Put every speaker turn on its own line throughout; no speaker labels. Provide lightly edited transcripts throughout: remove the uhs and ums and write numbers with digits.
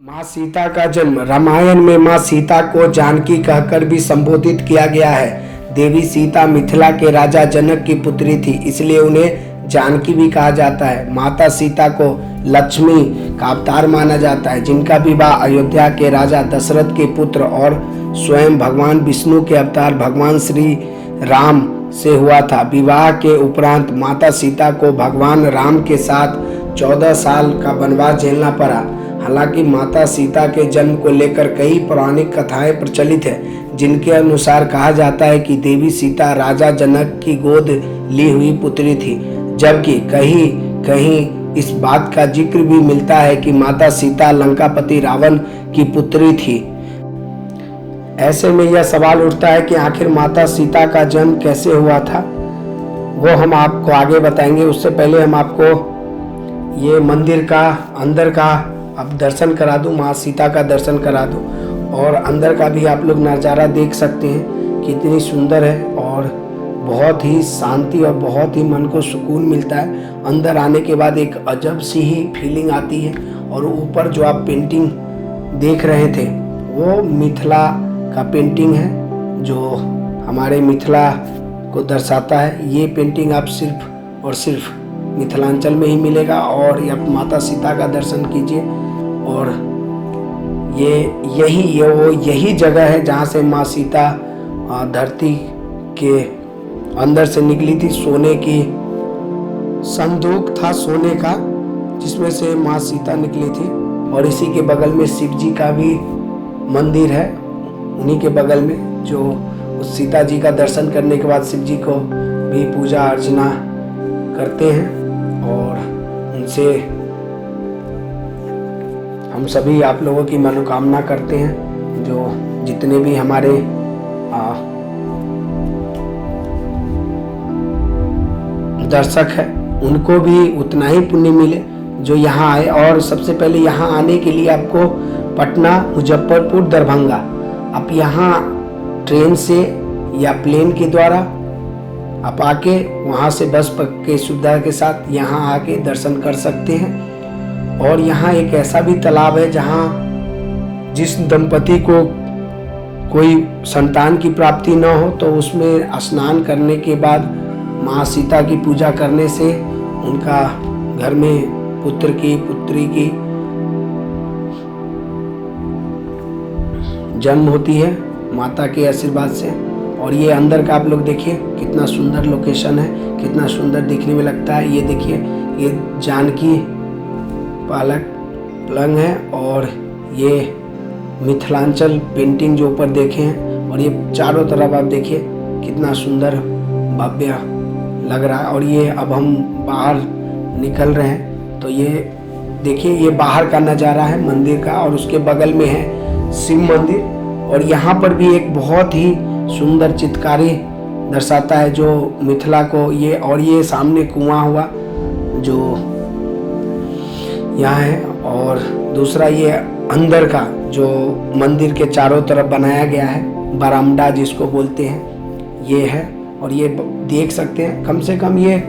माँ सीता का जन्म। रामायण में माँ सीता को जानकी कहकर भी संबोधित किया गया है। देवी सीता मिथिला के राजा जनक की पुत्री थी, इसलिए उन्हें जानकी भी कहा जाता है। माता सीता को लक्ष्मी का अवतार माना जाता है, जिनका विवाह अयोध्या के राजा दशरथ के पुत्र और स्वयं भगवान विष्णु के अवतार भगवान श्री राम से हुआ था। विवाह के उपरांत माता सीता को भगवान राम के साथ 14 साल का वनवास झेलना पड़ा। हालांकि माता सीता के जन्म को लेकर कई पौराणिक कथाएं प्रचलित हैं, जिनके अनुसार कहा जाता है कि देवी सीता राजा जनक की गोद ली हुई पुत्री थी, जबकि कहीं कहीं इस बात का जिक्र भी मिलता है कि माता सीता लंकापति रावण की पुत्री थी। ऐसे में यह सवाल उठता है कि आखिर माता सीता का जन्म कैसे हुआ था, वो हम आपको आगे बताएंगे। उससे पहले हम आपको ये मंदिर का अंदर का अब दर्शन करा दूं, माँ सीता का दर्शन करा दूं, और अंदर का भी आप लोग नज़ारा देख सकते हैं कितनी सुंदर है और बहुत ही शांति और बहुत ही मन को सुकून मिलता है। अंदर आने के बाद एक अजब सी ही फीलिंग आती है। और ऊपर जो आप पेंटिंग देख रहे थे वो मिथिला का पेंटिंग है, जो हमारे मिथिला को दर्शाता है। ये पेंटिंग आप सिर्फ और सिर्फ मिथिलांचल में ही मिलेगा। और आप माता सीता का दर्शन कीजिए। और यही जगह है जहाँ से माँ सीता धरती के अंदर से निकली थी। सोने की संदूक था, सोने का, जिसमें से माँ सीता निकली थी। और इसी के बगल में शिव जी का भी मंदिर है, उन्हीं के बगल में, जो उस सीता जी का दर्शन करने के बाद शिव जी को भी पूजा अर्चना करते हैं। और उनसे हम सभी आप लोगों की मनोकामना करते हैं। जो जितने भी हमारे दर्शक हैं, उनको भी उतना ही पुण्य मिले जो यहाँ आए। और सबसे पहले यहाँ आने के लिए आपको पटना, मुजफ्फरपुर, दरभंगा, आप यहाँ ट्रेन से या प्लेन के द्वारा आप आके वहाँ से बस के सुविधा के साथ यहाँ आके दर्शन कर सकते हैं। और यहाँ एक ऐसा भी तालाब है जहाँ जिस दंपति को कोई संतान की प्राप्ति न हो तो उसमें स्नान करने के बाद माँ सीता की पूजा करने से उनका घर में पुत्र की पुत्री की जन्म होती है माता के आशीर्वाद से। और ये अंदर का आप लोग देखिए कितना सुंदर लोकेशन है, कितना सुंदर दिखने में लगता है। ये देखिए, ये जानकी पालक पलंग है और ये मिथिलांचल पेंटिंग जो ऊपर देखे हैं। और ये चारों तरफ आप देखिए कितना सुंदर भव्य लग रहा है। और ये अब हम बाहर निकल रहे हैं तो ये देखिए, ये बाहर का नज़ारा है मंदिर का। और उसके बगल में है शिव मंदिर। और यहाँ पर भी एक बहुत ही सुंदर चित्रकारी दर्शाता है जो मिथिला को ये। और ये सामने कुआं हुआ जो यहाँ है। और दूसरा ये अंदर का जो मंदिर के चारों तरफ बनाया गया है, बरामदा जिसको बोलते हैं, ये है। और ये देख सकते हैं कम से कम ये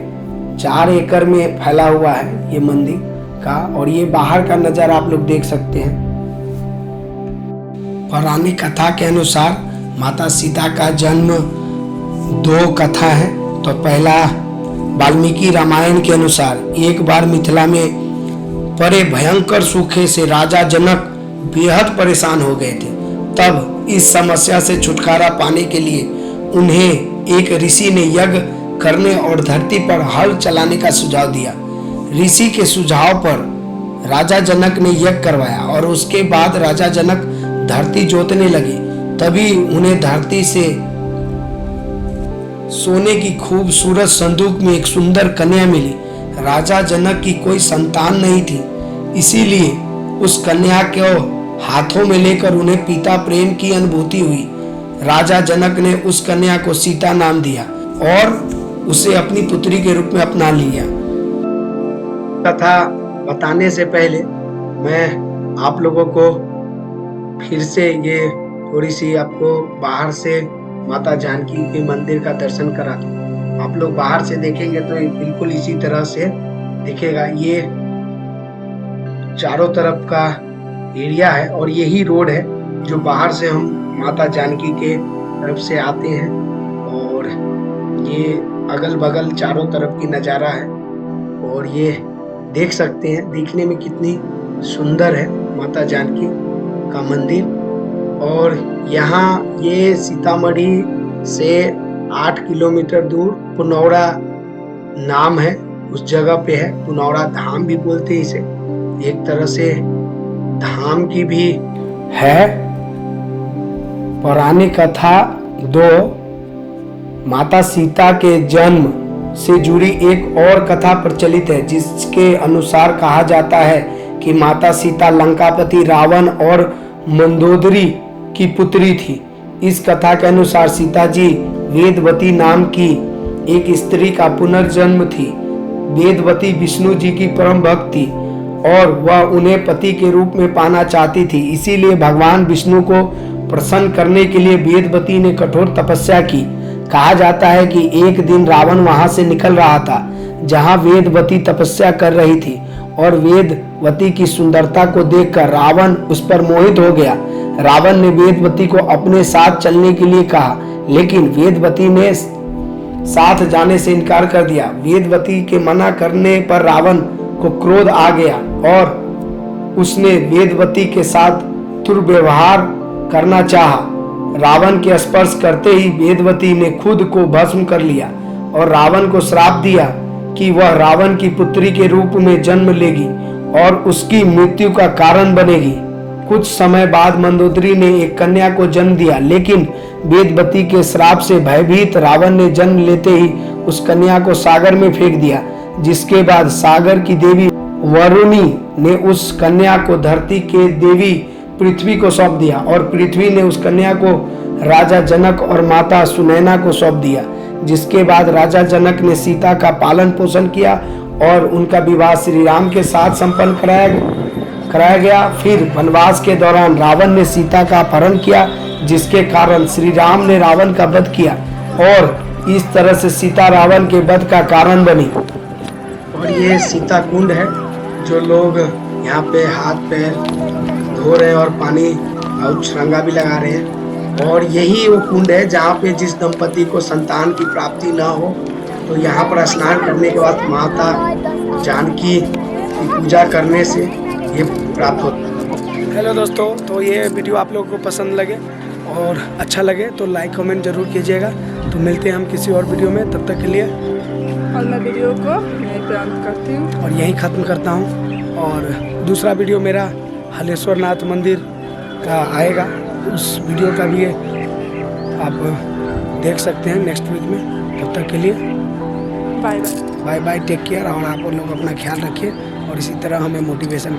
4 एकड़ में फैला हुआ है ये मंदिर का। और ये बाहर का नज़ारा आप लोग देख सकते हैं। पौराणिक कथा के अनुसार माता सीता का जन्म 2 कथा है। तो पहला वाल्मीकि रामायण के अनुसार एक बार मिथिला में पड़े भयंकर सूखे से राजा जनक बेहद परेशान हो गए थे। तब इस समस्या से छुटकारा पाने के लिए उन्हें एक ऋषि ने यज्ञ करने और धरती पर हल चलाने का सुझाव दिया। ऋषि के सुझाव पर राजा जनक ने यज्ञ करवाया और उसके बाद राजा जनक धरती जोतने लगे। तभी उन्हें धरती से सोने की खूबसूरत संदूक में एक सुंदर कन्या मिली। राजा जनक की कोई संतान नहीं थी, इसीलिए उस कन्या को हाथों में लेकर उन्हें पिता प्रेम की अनुभूति हुई। राजा जनक ने उस कन्या को सीता नाम दिया और उसे अपनी पुत्री के रूप में अपना लिया। कथा बताने से पहले मैं आप लोगों को फिर से ये थोड़ी सी आपको बाहर से माता जानकी के मंदिर का दर्शन करा दूं। आप लोग बाहर से देखेंगे तो बिल्कुल इसी तरह से दिखेगा। ये चारों तरफ का एरिया है और यही रोड है जो बाहर से हम माता जानकी के तरफ से आते हैं। और ये अगल बगल चारों तरफ की नज़ारा है और ये देख सकते हैं दिखने में कितनी सुंदर है माता जानकी का मंदिर। और यहाँ ये सीतामढ़ी से 8 किलोमीटर दूर पुनौरा नाम है, उस जगह पे है। पुनौरा धाम भी बोलते हैं इसे, एक तरह से धाम की भी है। पौराणिक कथा 2 माता सीता के जन्म से जुड़ी एक और कथा प्रचलित है, जिसके अनुसार कहा जाता है कि माता सीता लंकापति रावण और मंदोदरी की पुत्री थी। इस कथा के अनुसार सीता जी वेदवती नाम की एक स्त्री का पुनर्जन्म थी। वेदवती विष्णु जी की परम भक्त थी और वह उन्हें पति के रूप में पाना चाहती थी। इसीलिए भगवान विष्णु को प्रसन्न करने के लिए वेदवती ने कठोर तपस्या की। कहा जाता है कि एक दिन रावण वहां से निकल रहा था जहां वेदवती तपस्या कर रही थी और वेदवती की सुंदरता को देखकर रावण उस पर मोहित हो गया। रावण ने वेदवती को अपने साथ चलने के लिए कहा, लेकिन वेदवती ने साथ जाने से इनकार कर दिया। वेदवती के मना करने पर रावण को क्रोध आ गया और उसने वेदवती के साथ दुर्व्यवहार करना चाहा। रावण के स्पर्श करते ही वेदवती ने खुद को भस्म कर लिया और रावण को श्राप दिया कि वह रावण की पुत्री के रूप में जन्म लेगी और उसकी मृत्यु का कारण बनेगी। कुछ समय बाद मंदोदरी ने एक कन्या को जन्म दिया, लेकिन वेदवती के श्राप से भयभीत रावण ने जन्म लेते ही उस कन्या को सागर में फेंक दिया, जिसके बाद सागर की देवी वरुणी ने उस कन्या को धरती के देवी पृथ्वी को सौंप दिया और पृथ्वी ने उस कन्या को राजा जनक और माता सुनैना को सौंप दिया। जिसके बाद राजा जनक ने सीता का पालन पोषण किया और उनका विवाह श्री राम के साथ संपन्न कराया गया। फिर वनवास के दौरान रावण ने सीता का अपहरण किया, जिसके कारण श्री राम ने रावण का वध किया और इस तरह से सीता रावण के वध का कारण बनी। और ये सीता कुंड है जो लोग यहाँ पे हाथ पैर धो रहे हैं और पानी और छरंगा भी लगा रहे हैं। और यही वो कुंड है जहाँ पे जिस दंपति को संतान की प्राप्ति न हो तो यहाँ पर स्नान करने के बाद माता जानकी की पूजा करने से ये प्राप्त होता है। हेलो दोस्तों, तो ये वीडियो आप लोगों को पसंद लगे और अच्छा लगे तो लाइक कमेंट जरूर कीजिएगा। तो मिलते हैं हम किसी और वीडियो में, तब तक के लिए
और मैं वीडियो को यहीं पे अंत करती हूँ
और यहीं ख़त्म करता हूँ। और दूसरा वीडियो मेरा हलेश्वर नाथ मंदिर का आएगा, उस वीडियो का भी आप देख सकते हैं नेक्स्ट वीक में। तब तक के लिए
bye bye.
Bye bye, take care. और आप लोग अपना ख्याल रखिए और इसी तरह हमें मोटिवेशन